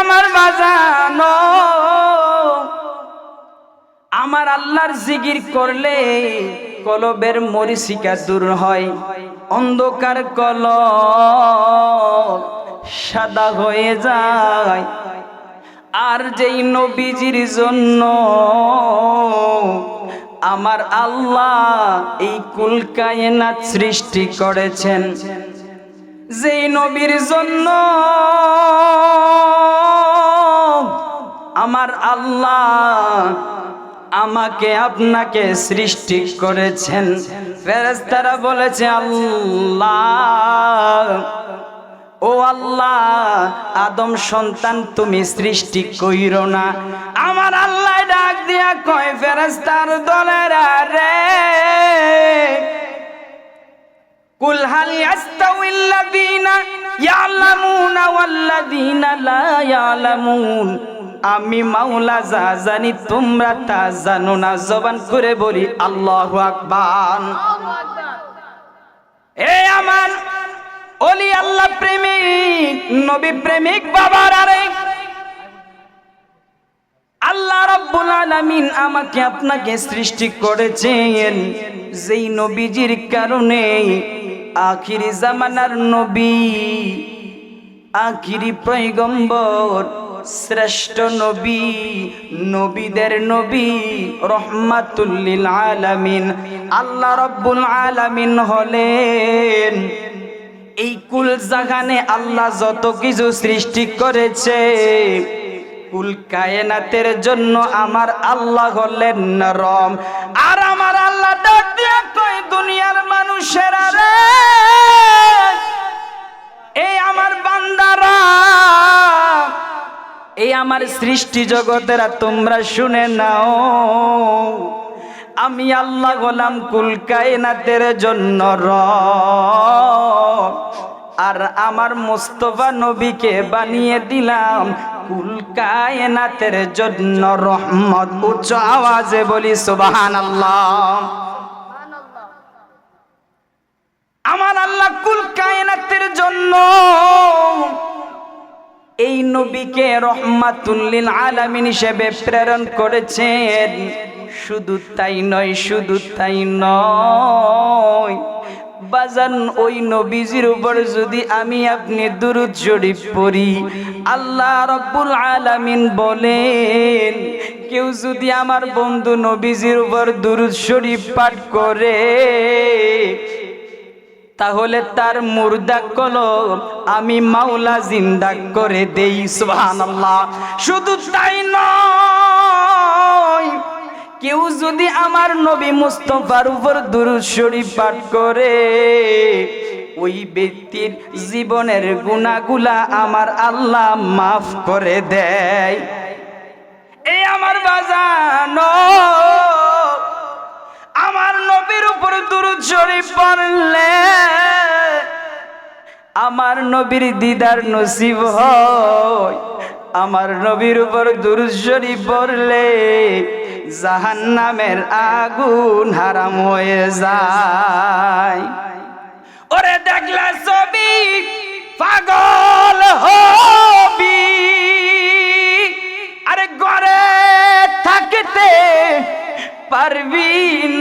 আমার বাজানো, আমার আল্লাহর জিকির করলে কলবের মরিচিকা দূর হয়, অন্ধকার কলব সাদা হয়ে যায়। আর যেই নবীজির জন্য আমার আল্লাহ এই কুল কায়নাত সৃষ্টি করেছেন, যেই নবীর জন্য আমার আল্লাহ আমাকে আপনাকে সৃষ্টি করেছেন, ফেরেশতারা বলেছে আল্লাহ, ও আল্লাহ, আদম সন্তান তুমি সৃষ্টি কইরো না। আমার আল্লাহ ডাক দিয়া কয়, ফেরেশতার দলেরা রে, কুল হাল ইয়াস্তাউইল্লাযীনা ইয়ালামুনা ওয়াল্লাযীনা লা ইয়ালামুন। আমি মাওলা যা জানি তোমরা তা জানো না। জবান করে বলি আল্লাহু আকবার। এ আমার ওলি আল্লাহ প্রেমিক, নবী প্রেমিক বাবার, আরে আল্লাহ রাব্বুল আলামিন আমাকে আপনাকে সৃষ্টি করেছেন যেই নবীজির কারণে আখিরি জামানার নবী, আখিরি পয়গম্বর, শ্রেষ্ঠ নবী, নবীদের নবী, রহমাতুল লিল আলামিন আল্লাহ রাব্বুল আলামিন হলেন। এই কুল জাহানে আল্লাহ যত কিছু সৃষ্টি করেছে, কুল কায়নাতের জন্য আমার আল্লাহ হলেন রব। আর আমার আল্লাহ ডাক দিয়া কয়, দুনিয়ার মানুষেরা রে, এই আমার বান্দারা, এই আমার সৃষ্টি জগতেরা, তোমরা শুনে নাও, আমি আল্লাহ গোলাম কুল কায়নাতের জন্য রব। আর আমার মুস্তাফা নবীকে বানিয়ে দিলাম কুল কায়নাতের জন্য রহমত। উচ্চ আওয়াজে বলি সুবহানাল্লাহ। আমার আল্লাহ কুল কায়নাতের জন্য এই নবীকে রহমাতুল লিল আলামিন হিসেবে প্রেরণ করেছেন। শুধু তাই নয়, শুধু তাই নয় বাজান, ওই নবীজির উপর যদি আমি আপনি দুরূদ শরীফ পড়ি, আল্লাহ রাব্বুল আলামিন বলেন, কেউ যদি আমার বন্ধু নবীজির উপর দুরূদ শরীফ পাঠ করে, তাহলে তার মুর্দা কলব আমি মাওলা জিন্দা করে দেই। সুবহানাল্লাহ। শুধু তাই নয়, কেউ যদি আমার নবী মুস্তাফার উপর দুরূদ শরীফ পাঠ করে, ওই ব্যক্তির জীবনের গুনাহগুলা আমার আল্লাহ মাফ করে দেয়। এই আমার বাজানো, আমার নবীর উপর দুরূদ শরীফ পড়লে আমার নবীর দিদার নসিব হয়। আমার নবীর উপর দুরূদ শরীফ পড়লে জাহান্নামের আগুন হারাম হয়ে যায়। ওরে দেখলা ছবি পাগল হবি, আরে ঘরে থাকতে পারবি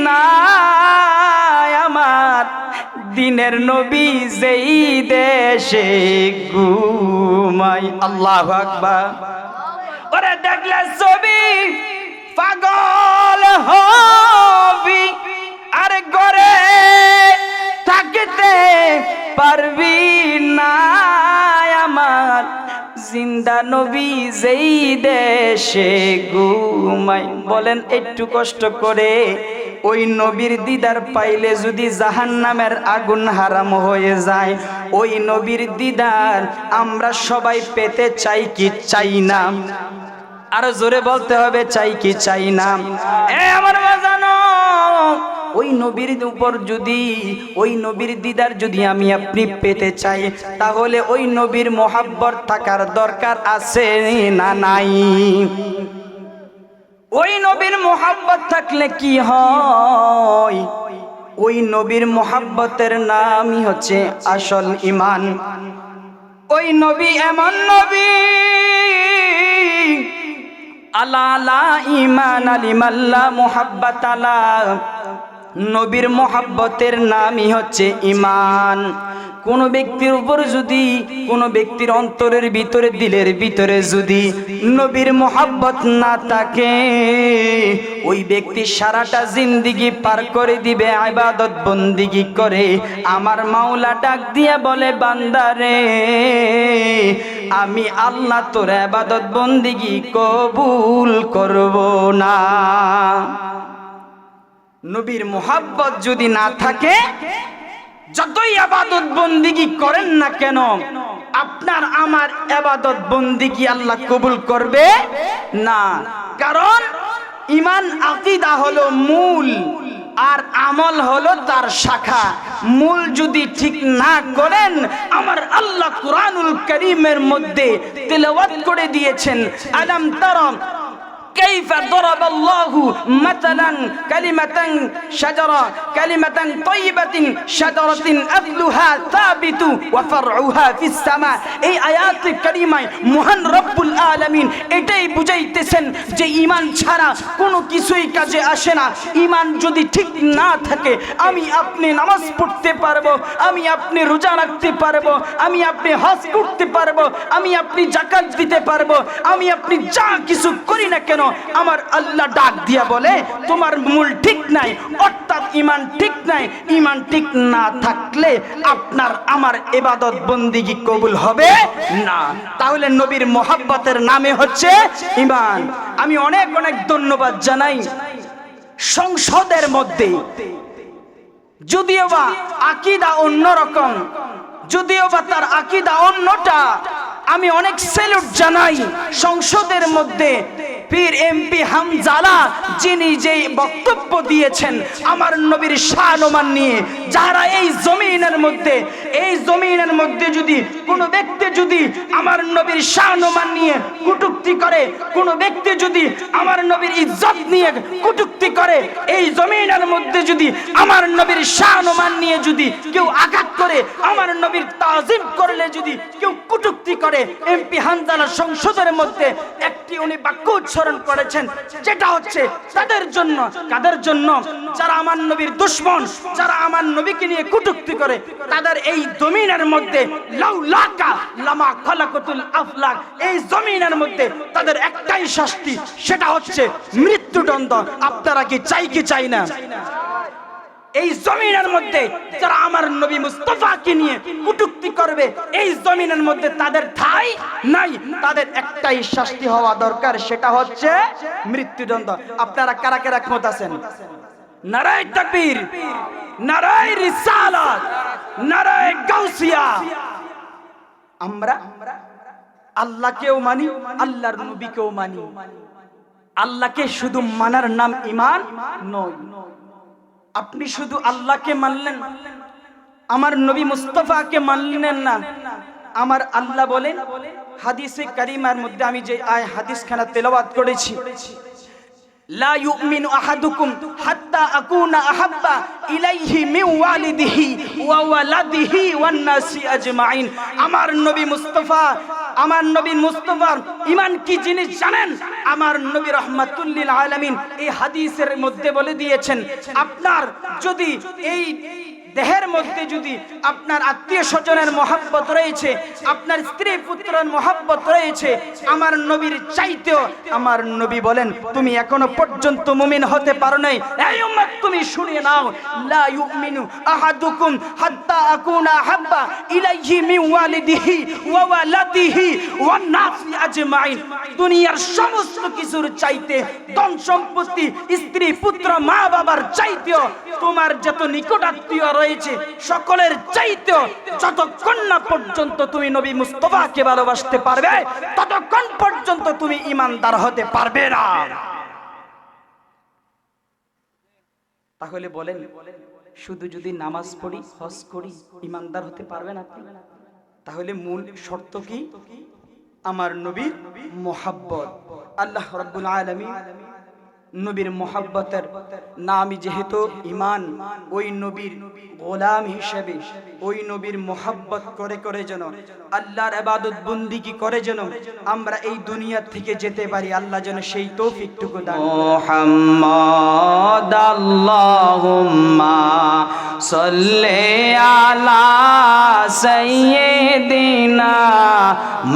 না। আমার দিনের নবী যেই দেশে ঘুমাই। আল্লাহু আকবার। ওরে দেখলা ছবি পাগল হবি, আর ঘরে থাকতে পারবি না। আমার জিন্দা নবী যেই দেশে ঘুমাই। বলেন একটু কষ্ট করে ওই নবীর দিদার পাইলে যদি জাহান্নামের আগুন হারাম হয়ে যায়, ওই নবীর দিদার আমরা সবাই পেতে চাই কি চাই না? আরো জোরে বলতে হবে, চাই কি চাই না? আমার বাজানো, ওই নবীর উপর যদি, ওই নবীর দিদার যদি আমি আপনি পেতে চাই, তাহলে ওই নবীর মোহাব্বত থাকার দরকার আছে না নাই? ওই নবীর মোহাব্বত থাকলে কি হয়? ওই নবীর মোহাব্বতের নামই হচ্ছে আসল ঈমান। ওই নবী এমন নবী আলা লা ঈমান লিমাল্লা মুহাব্বাত আলা, নবীর মোহাব্বতের নামই হচ্ছে ঈমান। কোন ব্যক্তির উপর যদি, কোন ব্যক্তির অন্তরের ভিতরে, দিলের ভিতরে যদি নবীর মোহাব্বত না থাকে, ওই ব্যক্তি সারাটা জিন্দেগি পার করে দিবে ইবাদত বন্দিগি করে। আমার মাওলা ডাক দিয়া বলে, বান্দারে আমি আল্লাহ তোর ইবাদত বন্দিগি কবুল করব না। নবীর মোহাব্বত যদি না থাকে, যতই ইবাদত বন্দিগি করেন না কেন, আপনার আমার ইবাদত বন্দিগি আল্লাহ কবুল করবে না। কারণ ঈমান আকীদা হলো মূল, আর আমল হলো তার শাখা। মূল যদি ঠিক না করেন, আমার আল্লাহ কুরআনুল কারীমের মধ্যে তেলাওয়াত করে দিয়েছেন, আলাম তারা كيف ضرب الله مثلا كلمة شجرة كلمة طيبة شجرة أصلها ثابت وفرعها في السماء। এই আয়াত কারিমায় মহান রব্বুল আলামিন এটাই বুঝাইতেছেন যে ঈমান ছাড়া কোনো কিছুই কাজে আসে না। ঈমান যদি ঠিক না থাকে, আমি আপনি নামাজ পড়তে পারবো, আমি আপনি রোজা রাখতে পারবো, আমি আপনি হজ করতে পারবো, আমি আপনি যাকাত দিতে পারবো, আমি আপনি যা কিছু করি না কেন, আমার আল্লাহ ডাক দিয়া বলে তোমার মূল ঠিক নাই, অর্থাৎ ঈমান ঠিক নাই। ঈমান ঠিক না থাকলে আপনার আমার ইবাদত বন্দিগি কবুল হবে না। তাহলে নবীর মোহাব্বতের নামে হচ্ছে ঈমান। আমি অনেক অনেক ধন্যবাদ জানাই সংসদের মধ্যে, যদিও বা আকীদা অন্যরকম, যদিও বা তার আকীদা অন্যটা, আমি অনেক স্যালুট জানাই সংসদের মধ্যে পীর এমপি হামজালা, যিনি যেই বক্তব্য দিয়েছেন আমার নবীর শান-ও-মান নিয়ে। যারা এই জমিনের মধ্যে যদি কোনো ব্যক্তি যদি আমার নবীর শান-ও-মান নিয়ে কটূক্তি করে, কোনো ব্যক্তি যদি আমার নবীর ইজ্জত নিয়ে কটূক্তি করে, এই জমিনের মধ্যে যদি আমার নবীর শান-ও-মান নিয়ে যদি কেউ আঘাত করে, আমার নবীর তাজিম করলে যদি কেউ কটূক্তি করে, এমপি হামজালা সংসদের মধ্যে একটি উনি বাক্য উচ্চারণ করেছেন, যেটা হচ্ছে তাদের জন্য, কাদের জন্য? যারা আমার নবীর দুশমন, যারা আমার নবীকে নিয়ে কটূক্তি করে, তাদের এই জমিনের মধ্যে লাউলাকা লামা খালাকাতুল আফলাক, এই জমিনের মধ্যে তাদের একটাই শাস্তি, সেটা হচ্ছে মৃত্যুদণ্ড। আপনারা কি চাই কি চাই না? এই জমিনের মধ্যে যারা আমার নবী মুস্তাফাকে নিয়ে কটূক্তি করবে, এই জমিনের মধ্যে তাদের ঠাঁই নাই। তাদের একটাই শাস্তি হওয়া দরকার, সেটা হচ্ছে মৃত্যুদণ্ড। আপনারা কারা কারা একমত আছেন? নারায়ে তাকবীর, নারায়ে রিসালাত, নারায়ে গাউসিয়া। আমরা আল্লাহকেও মানি, আল্লাহর নবীকেও মানি। আল্লাহকে শুধু মানার নাম ঈমান নয়। আপনি শুধু আল্লাহকে মানলেন, আমার নবী মুস্তাফাকে মানলেন না। আমার আল্লাহ বলেন হাদিসে কারিমার মধ্যে, আমি যে হাদিসখানা তেলাওয়াত করেছি, লা ইউমিনু আহাদুকুম হাত্তা আকুনা আহাব্বা ইলাইহি মিন ওয়ালিদিহি ওয়া ওয়ালাদিহি ওয়ান নাসি আজমাইন। আমার নবী মুস্তাফার ঈমান কি জিনিস জানেন? আমার নবী রাহমাতুল লিল আলামিন এই হাদিসের মধ্যে বলে দিয়েছেন, আপনার যদি এই দেহের মধ্যে যদি আপনার আত্মীয় স্বজনের মহব্বত রয়েছে, আপনার স্ত্রী পুত্রের মহব্বত রয়েছে, আমার নবীর চাইতেও, আমার নবী বলেন তুমি এখনো পর্যন্ত মুমিন হতে পারো নাই। এই উম্মত তুমি শুনে নাও, লা ইউমিনু আহাদুকুম হাত্তা আকুনা হাব্বা ইলাইহি মিন ওয়ালিদিহি ওয়া ওয়ালাদিহি ওয়ান নাসি আজমাইন। দুনিয়ার সমস্ত কিছুর চাইতে, ধন সম্পত্তি, স্ত্রী পুত্র মা বাবার চাইতেও, তোমার যত নিকটাত্মীয় রয়েছে সকলের চাইতেও, যতক্ষণ না পর্যন্ত তুমি নবী মুস্তাফাকে ভালোবাসতে পারবে, ততক্ষণ পর্যন্ত তুমি ঈমানদার হতে পারবে না। তাহলে বলেন, শুধু যদি নামাজ পড়ি, হজ করি, ঈমানদার হতে পারবেন আপনি? তাহলে মূল শর্ত কি? আমার নবীর মুহাব্বত। আল্লাহ রাব্বুল আলামিন নবীর মোহাব্বতের নামই যেহেতু ঈমান, ওই নবীর গোলাম হিসেবে ওই নবীর মোহাব্বত করে করে যেন আল্লাহর ইবাদত বন্দেগী করে যেন আমরা এই দুনিয়া থেকে যেতে পারি, আল্লাহ যেন সেই তৌফিকটুকু দান করেন। মুহাম্মদ আল্লাহুম্মা সাল্লি আলা সাইয়্যিদিনা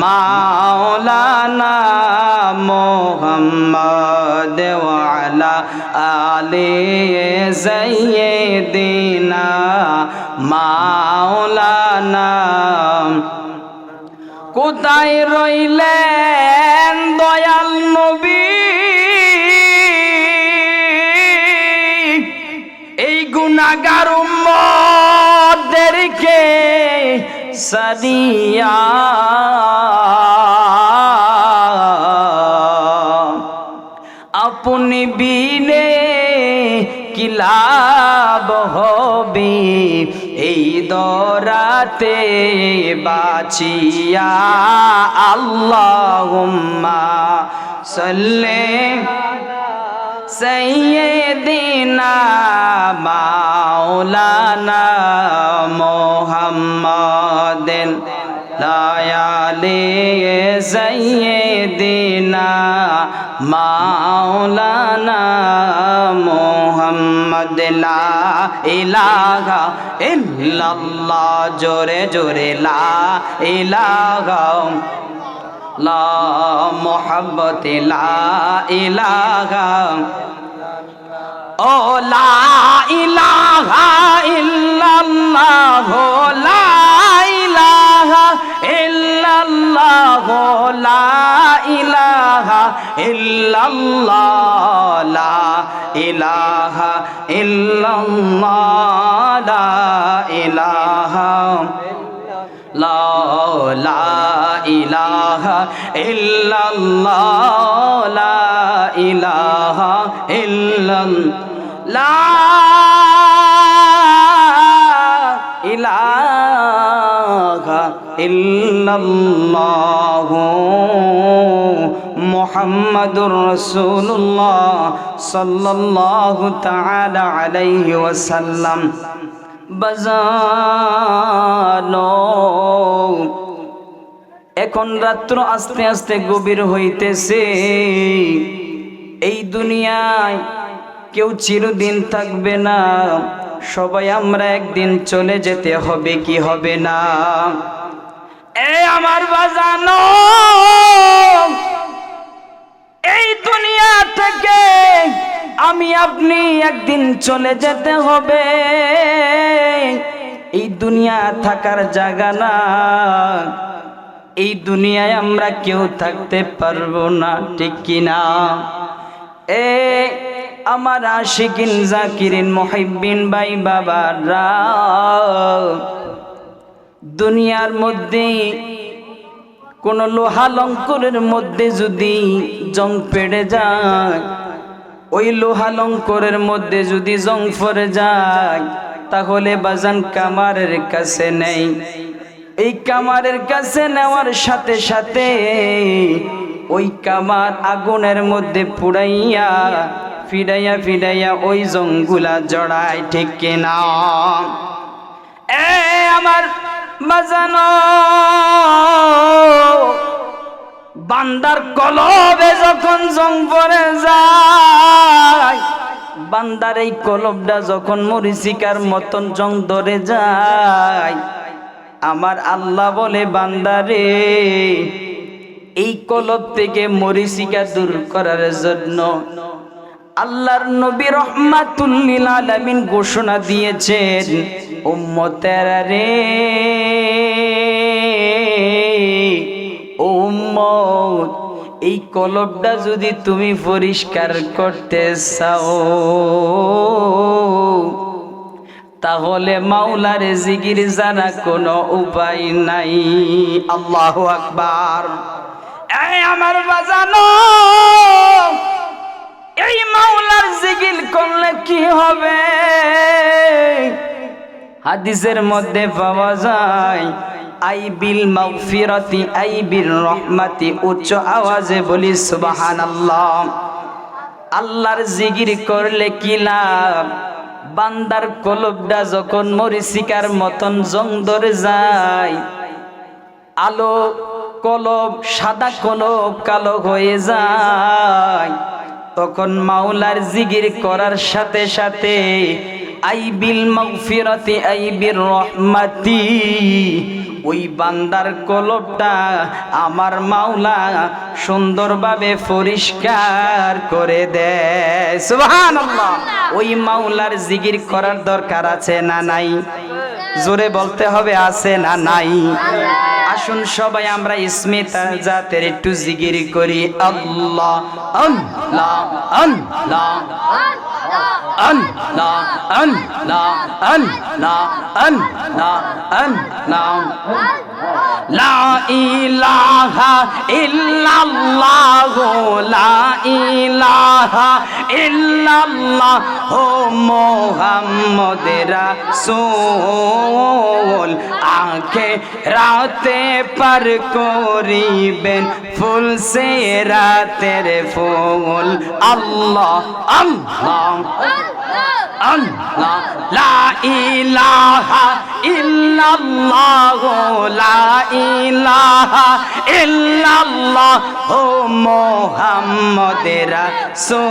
মাওলানা মুহাম্মদ ওয়া আলা আলি সাইয়্যিদিনা মাওলানা। কোথায় রইলেন দয়াল নবী, এই গুনাহগার উম্মতদেরকে সারিয়া? আপনি বিনে কি লাভ হবে এই দরাতে বাঁচিয়া? আল্লাহুম্মা সাল্লি সাইয়্যিদিনা মাওলানা মুহাম্মাদিন লায়ালি সাইয়্যিদিনা মাওলানা মুহাম্মদ। লা ইলাহা ইল্লাল্লাহ, জোরে জোরে লা ইলাহা, লা মুহাব্বত লা ইলাহা, ও লা ইলাহা ইল্লাল্লাহ, লা ইলাহা ইল্লাল্লাহ, লা ইলাহা ইল্লাল্লাহ, লা ইলাহা ইল্লাল্লাহ, লা ইলাহা, লা ইলাহা ইল্লাল্লাহ, লা ইলাহা ইল্লাল্লাহ, লা ইলাহা ইল্লাল্লাহ মুহাম্মাদুর রাসূলুল্লাহ সাল্লাল্লাহু তাআলা আলাইহি ওয়াসাল্লাম। বাজানো এখন রাত্র আস্তে আস্তে গভীর হইতেছে। এই দুনিয়ায় কেউ চিরদিন থাকবে না, সবাই আমরা একদিন চলে যেতে হবে, কি হবে না? আমার বাজানো এই দুনিয়া থেকে আমি আপনি একদিন চলে যেতে হবে। এই দুনিয়া থাকার জায়গা না, এই দুনিয়ায় আমরা কেউ থাকতে পারবো না, ঠিক কিনা? আমার আশিকিন জাকিরিন মুহিব্বিন ভাই বাবারা, দুনিয়ার মধ্যে কোন লোহা লঙ্করের মধ্যে যদি জং পেড়ে যায়, ওই লোহা লঙ্করের মধ্যে যদি জং পড়ে যায়, তাহলে বাজান কামারের কাছে নেই। এই কামারের কাছে নেওয়ার সাথে সাথে ওই কামার আগুনের মধ্যে পুড়াইয়া ফিরাইয়া ফিরাইয়া ওই জংগুলা জড়ায়, ঠিক কিনা? আমার বাজানো বান্দার কলবে যখন জং পড়ে যায়, বান্দার এই কলবটা যখন মরিচিকার মতন জং ধরে যায়, আমার আল্লাহ বলে বান্দারে এই কলব থেকে মরিচিকা দূর করার জন্য আল্লাহর নবী রাহমাতুল লিল আলামিন ঘোষণা দিয়েছেন, উম্মতেরা রে, উম্মত এই কলবটা যদি তুমি পরিষ্কার করতে চাও, তাহলে মাওলার জিকির জানা কোনো উপায় নাই। আল্লাহু আকবার। আমার বাজানো এই মাওলার জিকির করলে কি হবে? হাদিসের মধ্যে পাওয়া যায়, আই বিল মাগফিরাতি আই বির রহমাতি, উচ্চ আওয়াজে বলি সুবহানাল্লাহ। আল্লাহর জিকির করলে কি লাভ? বান্দার কলবটা যখন মরিচিকার মতন জং ধরে যায়, আলো কলব সাদা কলব কালো হয়ে যায়, তখন মাওলার জিকির করার সাথে সাথে আইবিল মাগফিরাতি আইবির রহমাতি, ওই বান্দার কলবটা আমার মাওলা সুন্দরভাবে পরিষ্কার করে দেয়। সুবহানাল্লাহ। ওই মাওলার জিকির করার দরকার আছে না নাই? জোরে বলতে হবে, আছে না নাই? আসুন সবাই আমরা ইসমে তাজাতের একটু জিকির করি। আল্লাহ আল্লাহ আল্লাহ আল্লাহ আল্লাহ আল্লাহ আল্লাহ আল্লাহ লা ইলাহা ইল্লাল্লাহ লা ইলাহা ইল্লাল্লাহ মুহাম্মদ রাসূল আখিরাতে পার করিবেন ফুল সে রাতের ফুল। আল্লাহ আল্লাহ আল্লাহ লা ইলাহা ইল্লাল্লাহ লা ইলাহা ইল্লাল্লাহ মুহাম্মদ রাসূল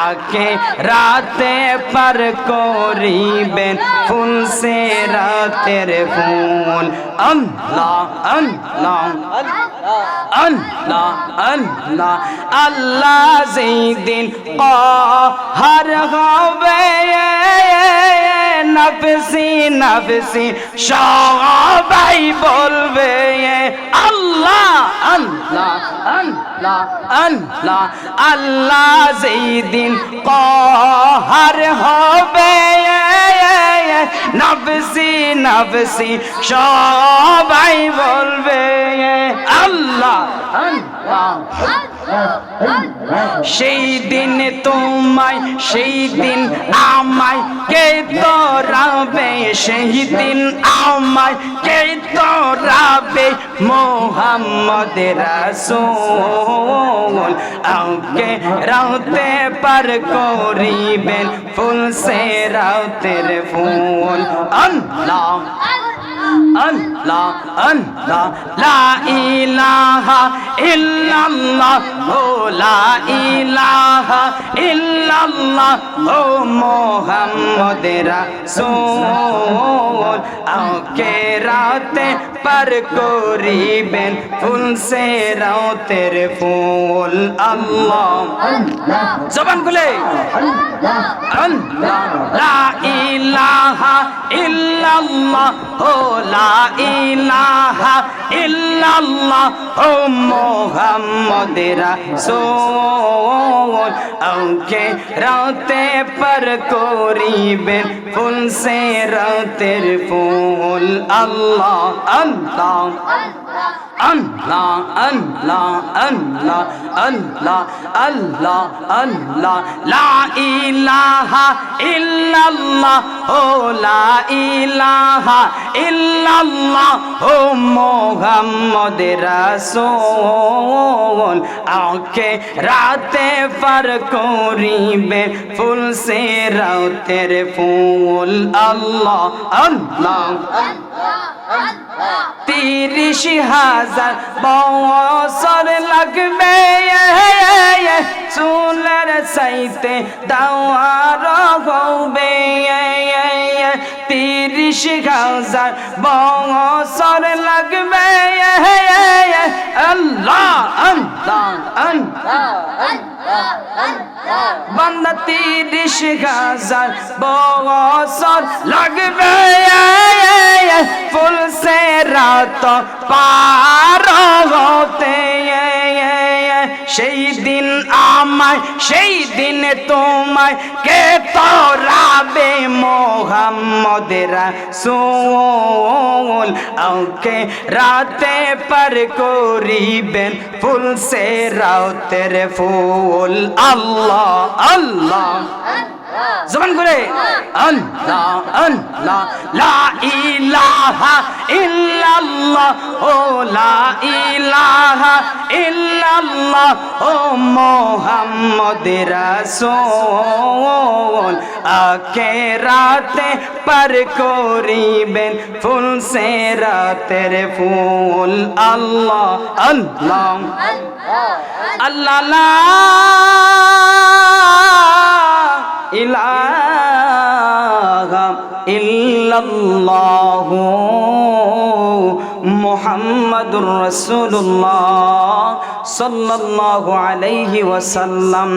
আখিরাতে পার করিবেন ফুল সে রাতের ফুল। আল্লাহ আল্লাহ আল্লাহ আল্লাহ আল্লাহ যেদিন কাহার হবে নফসি নফসি সবাই বলবে আল্লাহ আল্লাহ আল্লাহ আল্লাহ আল্লাহ যেদিন কাহার হবে নফসি নফসি সবাই বলবে আল্লাহ আল্লাহ। সেই দিন তোমায়, সেই দিন আমায় কে তোরাবে, সেই দিন আমায় কে তোরাবে মুহাম্মদ রাসূল আখিরাতে পার করিবেন ফুল সে রাতের ফুল। আল্লাহ আল্লাহ আল্লাহ লা ইলাহা ইল্লাল্লাহ লা ইলাহা ইল্লাল্লাহ মুহাম্মদ রাসূল আখিরাতে পার করিবেন ফুল সে রাতের ফুল। আল্লাহ জবান খুলে আল্লাহ লা ইলাহা ইল্লাল্লাহ লা ইলাহা ইল্লাল্লাহ মুহাম্মদ রাসূল আখিরাতে পার করিবেন ফুল সে রাতের ফুল। আল্লাহ আল্লাহ আল্লাহ আল্লাহ আল্লাহ আল্লাহ আল্লাহ আল্লাহ লা ইলাহা ইল্লাল্লাহ লা ইলাহা ইল্লাল্লাহ মুহাম্মদ রাসূল আখিরাতে পার করিবে ফুল সে রাতের ফুল। আল্লাহ আল্লাহ 30,000 বছর লাগবে চুলের চাইতে দাওয়ার হবে 30,000 বছর লাগবে আল্লাহ আল্লাহ বান্দা 30,000 বছর লাগবে ফুল সে রাত পার হতে সেই দিন আমায় সেই দিন তোমায় কে তোরাবে মুহাম্মদ রাসূল আখিরাতে পার করিবেন ফুল সে রাতের ফুল। আল্লাহ আল্লাহ জবান করে আল্লাহ আল্লাহ লা ইলাহা ইল্লাল্লাহ লা ইলাহা ইলাহা ইল্লাল্লাহ ও মোহাম্মদ রাসূল আখিরাতে পার করিবেন ফুল সে রাতের ফুল আল্লাহ আল্লাহ আল্লাহ লা ইলাহা ইল্লাল্লাহু মুহাম্মাদুর রাসূলুল্লাহ সাল্লাল্লাহু আলাইহি ওয়াসাল্লাম।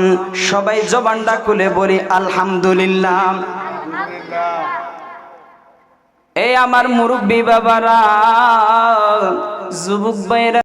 সবাই জবানটা খুলে বলি আলহামদুলিল্লাহ। এই আমার মুরব্বি বাবারা, যুবক ভাইরা,